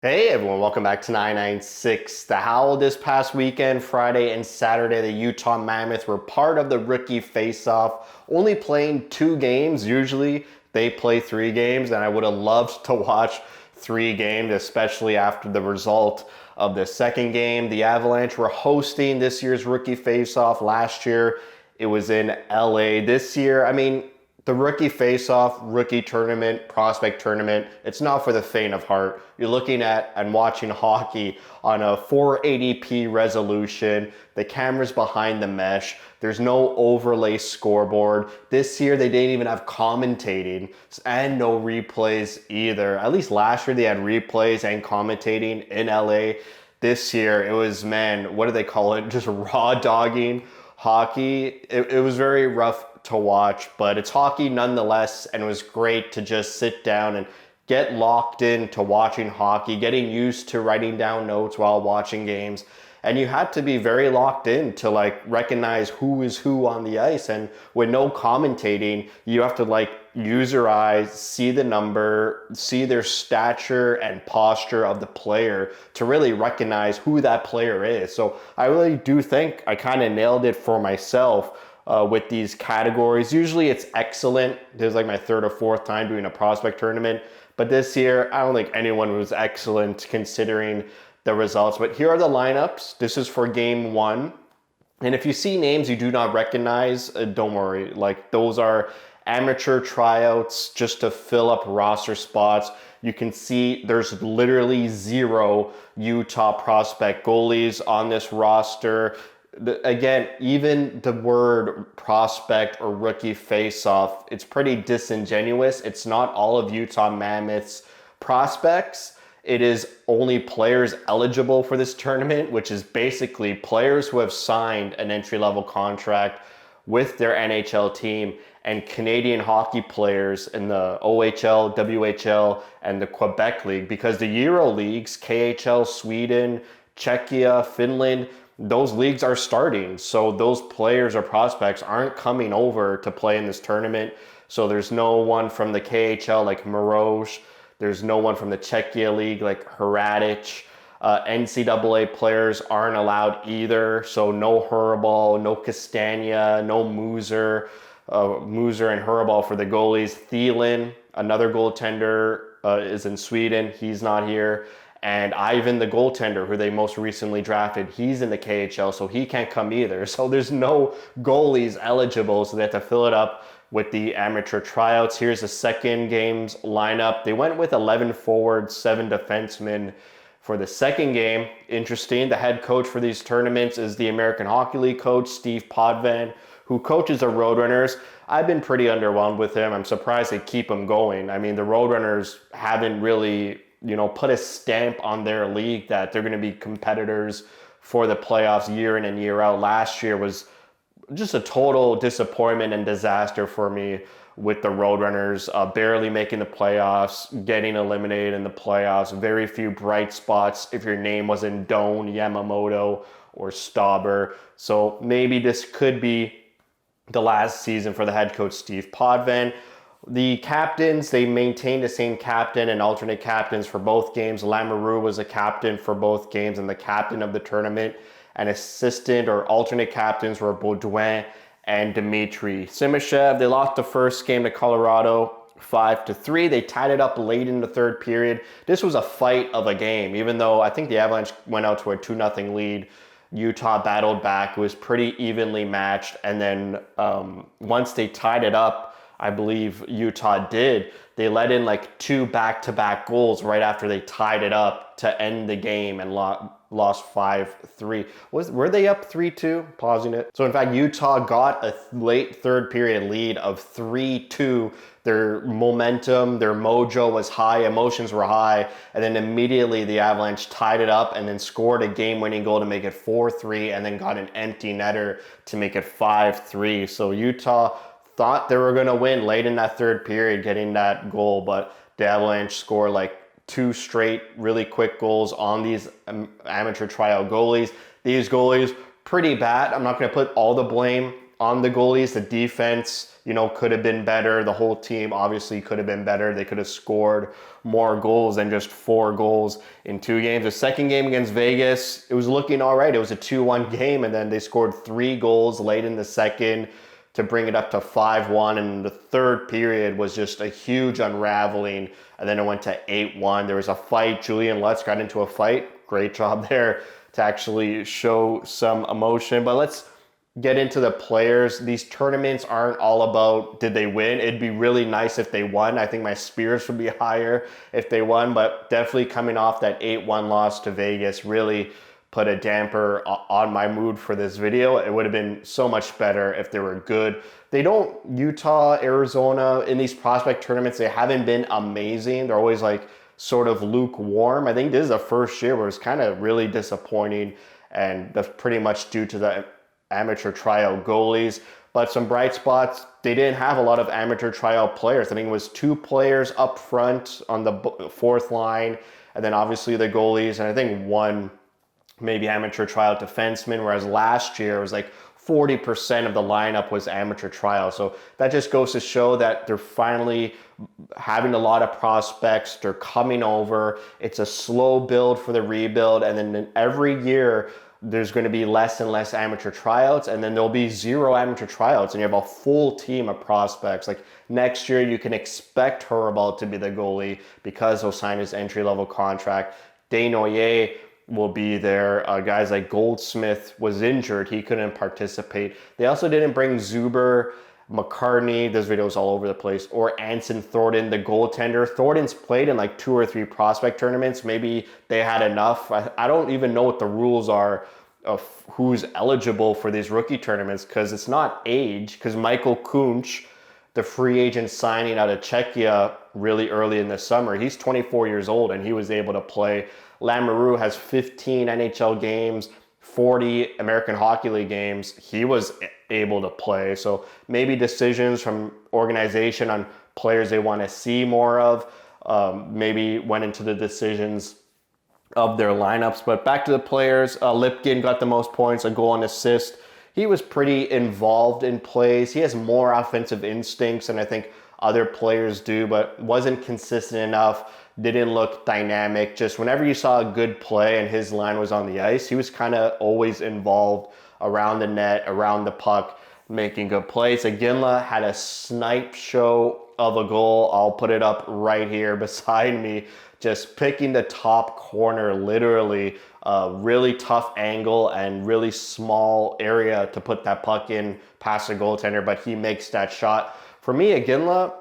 Hey everyone, welcome back to 996. The Howl this past weekend, Friday and Saturday, the Utah Mammoth were part of the rookie faceoff, only playing 2 games. Usually they play 3 games, and I would have loved to watch 3 games, especially after the result of the second game. The Avalanche were hosting this year's rookie faceoff. Last year, it was in LA. This year, the rookie face-off, rookie tournament, prospect tournament, it's not for the faint of heart. You're looking at and watching hockey on a 480p resolution. The camera's behind the mesh. There's no overlay scoreboard. This year they didn't even have commentating and no replays either. At least last year they had replays and commentating in LA. This year it was, man, what do they call it? Just raw dogging hockey. It was very rough to watch, but it's hockey nonetheless, and it was great to just sit down and get locked into watching hockey, getting used to writing down notes while watching games. And you had to be very locked in to recognize who is who on the ice. And with no commentating, you have to use your eyes, see the number, see their stature and posture of the player to really recognize who that player is. So I really do think I kind of nailed it for myself with these categories. Usually it's excellent. This is like my third or fourth time doing a prospect tournament. But this year, I don't think anyone was excellent considering the results. But here are the lineups. This is for game one. And if you see names you do not recognize, don't worry. Those are amateur tryouts just to fill up roster spots. You can see there's literally 0 Utah prospect goalies on this roster. Again, even the word prospect or rookie face-off, it's pretty disingenuous. It's not all of Utah Mammoth's prospects. It is only players eligible for this tournament, which is basically players who have signed an entry-level contract with their NHL team, and Canadian hockey players in the OHL, WHL, and the Quebec League, because the Euro leagues, KHL, Sweden, Czechia, Finland, those leagues are starting. So those players or prospects aren't coming over to play in this tournament. So there's no one from the KHL like Moroz. There's no one from the Czechia League like Hradic. NCAA players aren't allowed either. So no Hurabal, no Castagna, no Muser. Muser and Hurabal for the goalies. Thielen, another goaltender, is in Sweden. He's not here. And Ivan, the goaltender, who they most recently drafted, he's in the KHL, so he can't come either. So there's no goalies eligible, so they have to fill it up with the amateur tryouts. Here's the second game's lineup. They went with 11 forwards, 7 defensemen for the second game. Interesting, the head coach for these tournaments is the American Hockey League coach, Steve Potvin, who coaches the Roadrunners. I've been pretty underwhelmed with him. I'm surprised they keep him going. I mean, the Roadrunners haven't really put a stamp on their league that they're going to be competitors for the playoffs year in and year out. Last year was just a total disappointment and disaster for me with the Roadrunners, barely making the playoffs, getting eliminated in the playoffs, very few bright spots if your name wasn't Doan, Yamamoto, or Stauber. So maybe this could be the last season for the head coach, Steve Potvin. The captains, they maintained the same captain and alternate captains for both games. Lamoureux was a captain for both games and the captain of the tournament. And assistant or alternate captains were Baudouin and Dmitry Simashev. They lost the first game to Colorado 5-3. They tied it up late in the third period. This was a fight of a game, even though I think the Avalanche went out to a 2-0 lead. Utah battled back. It was pretty evenly matched. And then once they tied it up, I believe Utah did, they let in 2 back-to-back goals right after they tied it up to end the game and lost 5-3. Were they up 3-2? Pausing it. So in fact, Utah got a late third period lead of 3-2. Their momentum, their mojo was high, emotions were high, and then immediately the Avalanche tied it up and then scored a game-winning goal to make it 4-3, and then got an empty netter to make it 5-3. So Utah thought they were going to win late in that third period, getting that goal, but the Avalanche scored 2 straight really quick goals on these amateur tryout goalies. These goalies, pretty bad. I'm not going to put all the blame on the goalies. The defense, could have been better. The whole team obviously could have been better. They could have scored more goals than just 4 goals in 2 games. The second game against Vegas, it was looking all right. It was a 2-1 game, and then they scored 3 goals late in the second to bring it up to 5-1. And the third period was just a huge unraveling. And then it went to 8-1. There was a fight. Julian Lutz got into a fight. Great job there to actually show some emotion. But let's get into the players. These tournaments aren't all about did they win. It'd be really nice if they won. I think my spirits would be higher if they won, but definitely coming off that 8-1 loss to Vegas really put a damper on my mood for this video. It would have been so much better if they were good. They don't, Utah, Arizona, in these prospect tournaments, they haven't been amazing. They're always like sort of lukewarm. I think this is the first year where it's kind of really disappointing, and that's pretty much due to the amateur tryout goalies. But some bright spots, they didn't have a lot of amateur tryout players. I think it was 2 players up front on the 4th line, and then obviously the goalies, and I think 1 maybe amateur tryout defenseman, whereas last year it was like 40% of the lineup was amateur trial. So that just goes to show that they're finally having a lot of prospects. They're coming over. It's a slow build for the rebuild. And then every year there's going to be less and less amateur tryouts, and then there'll be 0 amateur tryouts, and you have a full team of prospects. Like next year you can expect Hurlbut to be the goalie because he'll sign his entry-level contract. Desnoyers will be there. Guys like Goldsmith was injured. He couldn't participate. They also didn't bring Zuber, McCartney, this video's all over the place, or Anson Thornton, the goaltender. Thornton's played in like 2 or 3 prospect tournaments. Maybe they had enough. I don't even know what the rules are of who's eligible for these rookie tournaments, because it's not age, because Michael Kunch, the free agent signing out of Czechia really early in the summer, he's 24 years old and he was able to play. Lamoureux has 15 NHL games, 40 American Hockey League games. He was able to play. So maybe decisions from organization on players they want to see more of maybe went into the decisions of their lineups. But back to the players, Lipkin got the most points, a goal and assist. He was pretty involved in plays. He has more offensive instincts than I think other players do, but wasn't consistent enough. Didn't look dynamic. Just whenever you saw a good play and his line was on the ice, he was kind of always involved around the net, around the puck, making good plays. Iginla had a snipe show of a goal. I'll put it up right here beside me. Just picking the top corner, literally a really tough angle and really small area to put that puck in past the goaltender, but he makes that shot. For me, Iginla,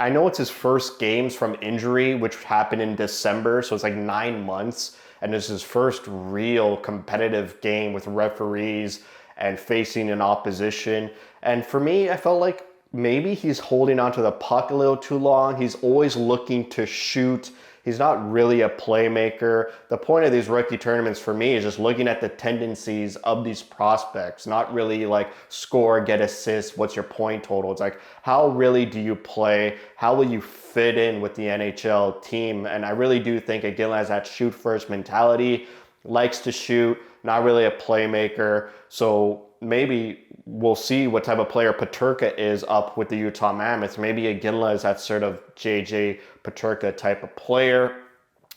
I know it's his first games from injury, which happened in December, so it's like 9 months, and it's his first real competitive game with referees and facing an opposition. And for me, I felt like maybe he's holding onto the puck a little too long. He's always looking to shoot. He's not really a playmaker. The point of these rookie tournaments for me is just looking at the tendencies of these prospects, not really like score, get assists, what's your point total. It's like, how really do you play? How will you fit in with the NHL team? And I really do think Iginla has that shoot first mentality, likes to shoot, not really a playmaker. So maybe we'll see what type of player Peterka is up with the Utah Mammoth. Maybe Iginla is that sort of JJ Peterka type of player.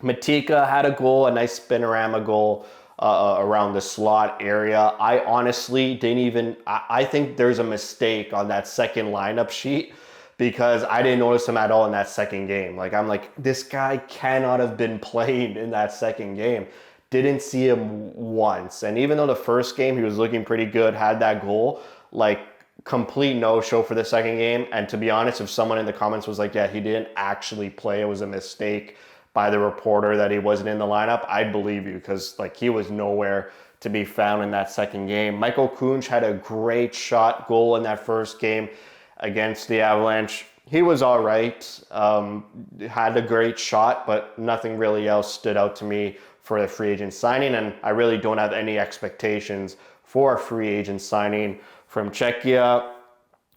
Matika had a goal, a nice spinorama goal around the slot area. I honestly didn't even, I think there's a mistake on that second lineup sheet because I didn't notice him at all in that second game. Like, I'm like, this guy cannot have been playing in that second game. Didn't see him once. And even though the first game he was looking pretty good, had that goal, like complete no-show for the second game. And to be honest, if someone in the comments was like, yeah, he didn't actually play, it was a mistake by the reporter that he wasn't in the lineup, I'd believe you, because like he was nowhere to be found in that second game. Michael Kunch had a great shot goal in that first game against the Avalanche. He was all right, had a great shot, but nothing really else stood out to me for the free agent signing, and I really don't have any expectations for a free agent signing from Czechia.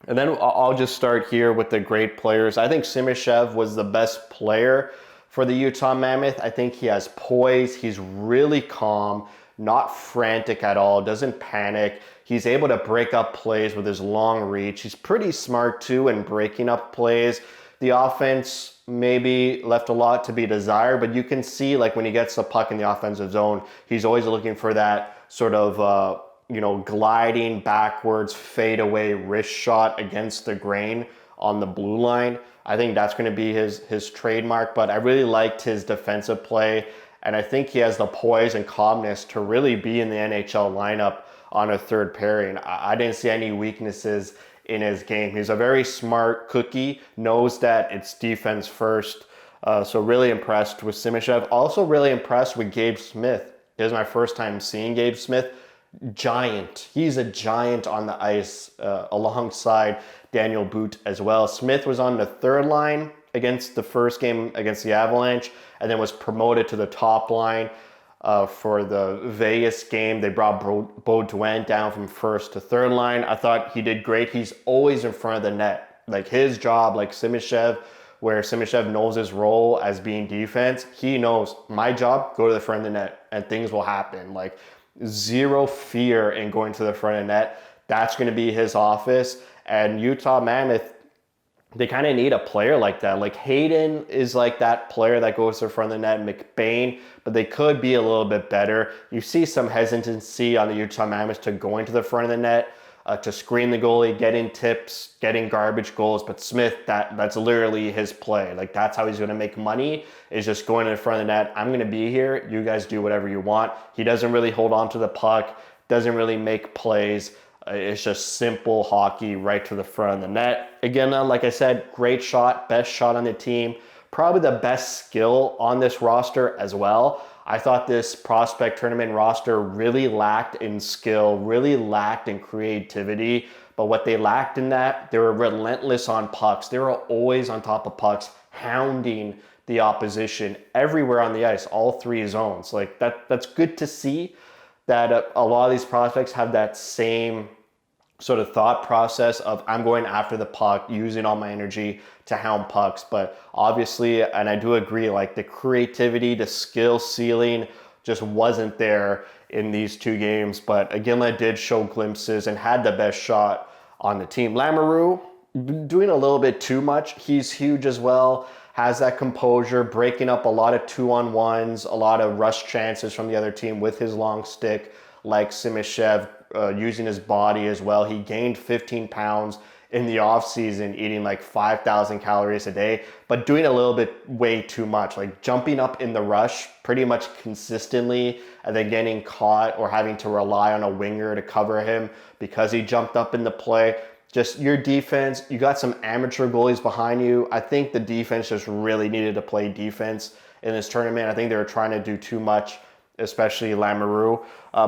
And then I'll just start here with the great players. I think Simishev was the best player for the Utah Mammoth. I think he has poise. He's really calm, not frantic at all, doesn't panic. He's able to break up plays with his long reach. He's pretty smart too in breaking up plays. The offense maybe left a lot to be desired, but you can see like when he gets the puck in the offensive zone, he's always looking for that sort of gliding backwards fadeaway wrist shot against the grain on the blue line. I think that's going to be his trademark, but I really liked his defensive play, and I think he has the poise and calmness to really be in the NHL lineup on a third pairing. I didn't see any weaknesses in his game. He's a very smart cookie, knows that it's defense first. So really impressed with Simishev. Also really impressed with Gabe Smith. This is my first time seeing Gabe Smith. Giant. He's a giant on the ice alongside Daniel Boot as well. Smith was on the third line against the first game against the Avalanche and then was promoted to the top line for the Vegas game. They brought Baudouin down from first to third line. I thought he did great. He's always in front of the net. Like his job, like Simishev, where Simishev knows his role as being defense, he knows my job, go to the front of the net and things will happen. Like zero fear in going to the front of the net. That's going to be his office. And Utah Mammoth, they kind of need a player like that. Like Hayden is like that player that goes to the front of the net, McBain, but they could be a little bit better. You see some hesitancy on the Utah Mammoth to going to the front of the net, to screen the goalie, getting tips, getting garbage goals. But Smith, that's literally his play. Like that's how he's going to make money, is just going to the front of the net. I'm going to be here. You guys do whatever you want. He doesn't really hold on to the puck, doesn't really make plays. It's just simple hockey right to the front of the net. Again, like I said, great shot, best shot on the team. Probably the best skill on this roster as well. I thought this prospect tournament roster really lacked in skill, really lacked in creativity. But what they lacked in that, they were relentless on pucks. They were always on top of pucks, hounding the opposition everywhere on the ice, all three zones. Like that's good to see that a lot of these prospects have that same sort of thought process of I'm going after the puck, using all my energy to hound pucks. But obviously, and I do agree, like the creativity, the skill ceiling just wasn't there in these two games. But Iginla did show glimpses and had the best shot on the team. Lamoureux doing a little bit too much. He's huge as well, has that composure, breaking up a lot of 2-on-1s, a lot of rush chances from the other team with his long stick, like Simishev, using his body as well. He gained 15 pounds in the offseason, eating like 5,000 calories a day, but doing a little bit way too much, like jumping up in the rush pretty much consistently and then getting caught or having to rely on a winger to cover him because he jumped up in the play. Just your defense, you got some amateur goalies behind you. I think the defense just really needed to play defense in this tournament. I think they were trying to do too much, especially Lamoureux.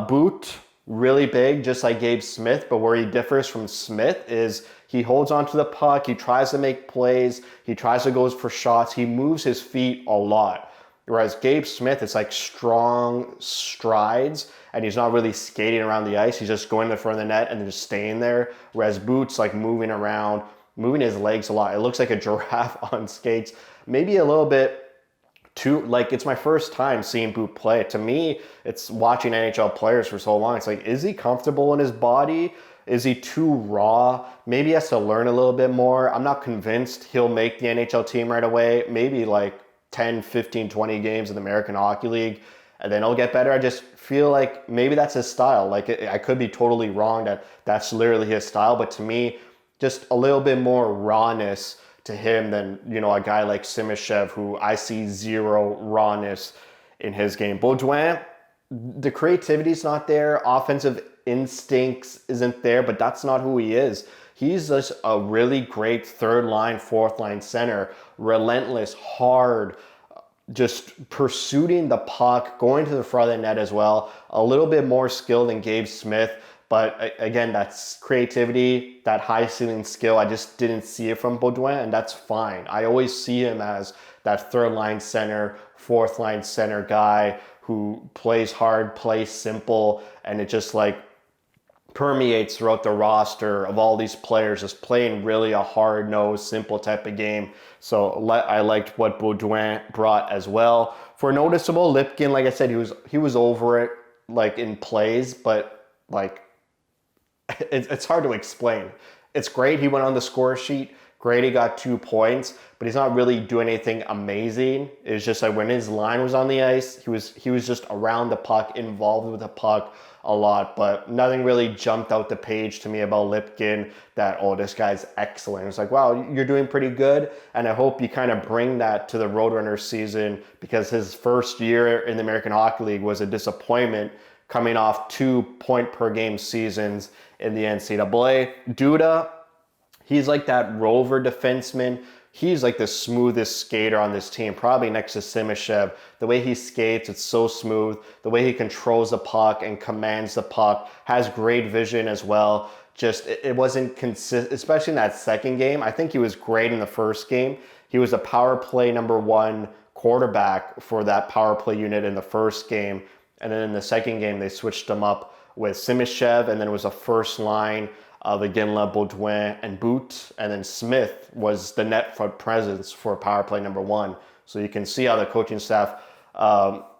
Boot, really big, just like Gabe Smith, but where he differs from Smith is he holds onto the puck, he tries to make plays, he tries to go for shots, he moves his feet a lot. Whereas Gabe Smith, it's like strong strides, and he's not really skating around the ice. He's just going to the front of the net and then just staying there. Whereas Boot's like moving around, moving his legs a lot. It looks like a giraffe on skates. Maybe a little bit too, like it's my first time seeing Boot play. To me, it's watching NHL players for so long. It's like, is he comfortable in his body? Is he too raw? Maybe he has to learn a little bit more. I'm not convinced he'll make the NHL team right away. Maybe like 10, 15, 20 games in the American Hockey League, and then he'll get better. I just feel like maybe that's his style. Like I could be totally wrong that that's literally his style, but to me, just a little bit more rawness to him than, a guy like Simishev, who I see zero rawness in his game. Baudouin, the creativity's not there. Offensive instincts isn't there, but that's not who he is. He's just a really great third line, fourth line center, relentless, hard, just pursuing the puck, going to the front of the net as well. A little bit more skill than Gabe Smith, but again, that's creativity, that high ceiling skill. I just didn't see it from Baudouin, and that's fine. I always see him as that third line center, fourth line center guy who plays hard, plays simple, and it just like permeates throughout the roster of all these players, just playing really a hard-nosed, simple type of game. So I liked what Baudouin brought as well. For noticeable, Lipkin, like I said, he was over it. like in plays, but like it's hard to explain. It's great he went on the score sheet. Great he got 2 points, but he's not really doing anything amazing. It's just like when his line was on the ice, he was just around the puck, involved with the puck a lot, but nothing really jumped out the page to me about Lipkin that, oh, this guy's excellent. It's like, wow, you're doing pretty good, and I hope you kind of bring that to the Roadrunners season, because his first year in the American Hockey League was a disappointment, coming off 2 point-per-game seasons in the NCAA. Duda, he's like that rover defenseman. He's like the smoothest skater on this team, probably next to Simashev. The way he skates, it's so smooth. The way he controls the puck and commands the puck, has great vision as well. Just, it wasn't consistent, especially in that second game. I think he was great in the first game. He was a power play #1 quarterback for that power play unit in the first game. And then in the second game, they switched him up with Simashev, and then it was a first line of Iginla, Baudouin, and Boot. And then Smith was the net front presence for power play #1. So you can see how the coaching staff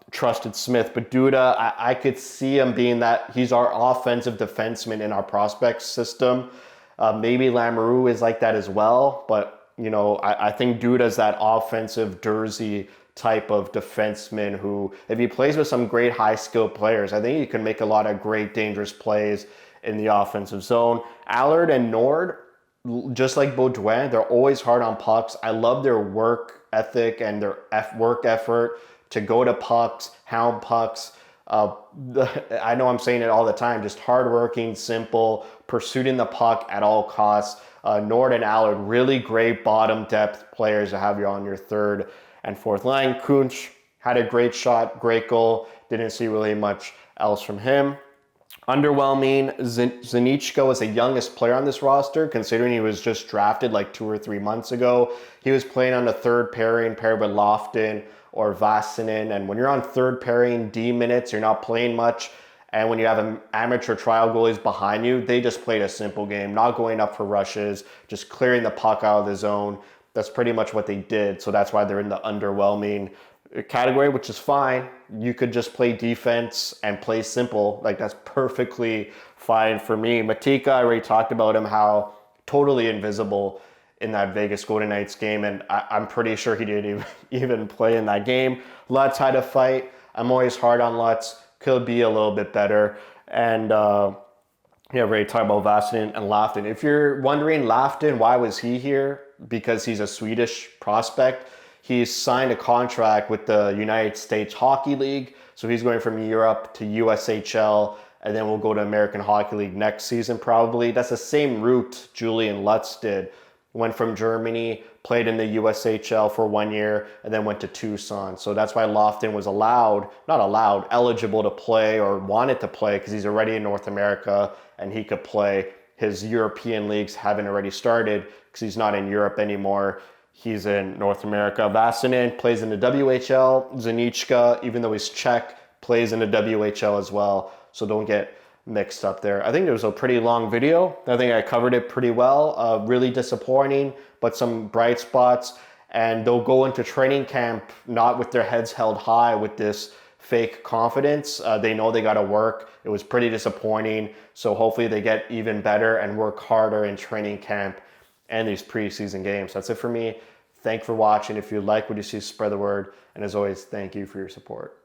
trusted Smith. But Duda, I could see him being that. He's our offensive defenseman in our prospect system. Maybe Lamoureux is like that as well. But, you know, I think Duda's that offensive Dursey type of defenseman who, if he plays with some great high-skilled players, I think he can make a lot of great, dangerous plays in the offensive zone. Allard and Nord, just like Baudouin, they're always hard on pucks. I love their work ethic and their work effort to go to pucks, hound pucks. I know I'm saying it all the time, just hardworking, simple, pursuing the puck at all costs. Nord and Allard, really great bottom depth players to have you on your third and fourth line. Kunch had a great shot, great goal. Didn't see really much else from him. Underwhelming, Zanichka was the youngest player on this roster, considering he was just drafted like 2 or 3 months ago. He was playing on the third pairing, paired with Lofton or Vassinen. And when you're on third pairing D minutes, you're not playing much. And when you have an amateur trial goalies behind you, they just played a simple game, not going up for rushes, just clearing the puck out of the zone. That's pretty much what they did. So that's why they're in the underwhelming category, which is fine. You could just play defense and play simple. Like, that's perfectly fine for me. Matika, I already talked about him, how totally invisible in that Vegas Golden Knights game. And I'm pretty sure he didn't even play in that game. Lutz had a fight. I'm always hard on Lutz. Could be a little bit better. And yeah, we already talked about Vassinen and Lofton. If you're wondering, Lofton, why was he here? Because he's a Swedish prospect. He's signed a contract with the United States Hockey League. So he's going from Europe to USHL, and then we'll go to American Hockey League next season probably. That's the same route Julian Lutz did. Went from Germany, played in the USHL for 1 year, and then went to Tucson. So that's why Lofton was eligible to play or wanted to play, because he's already in North America and he could play. His European leagues haven't already started because he's not in Europe anymore. He's in North America. Vassinen plays in the WHL. Zanichka, even though he's Czech, plays in the WHL as well. So don't get mixed up there. I think it was a pretty long video. I think I covered it pretty well. Really disappointing, but some bright spots. And they'll go into training camp not with their heads held high with this fake confidence. They know they got to work. It was pretty disappointing. So hopefully they get even better and work harder in training camp and these preseason games. That's it for me. Thank you for watching. If you like what you see, spread the word. And as always, thank you for your support.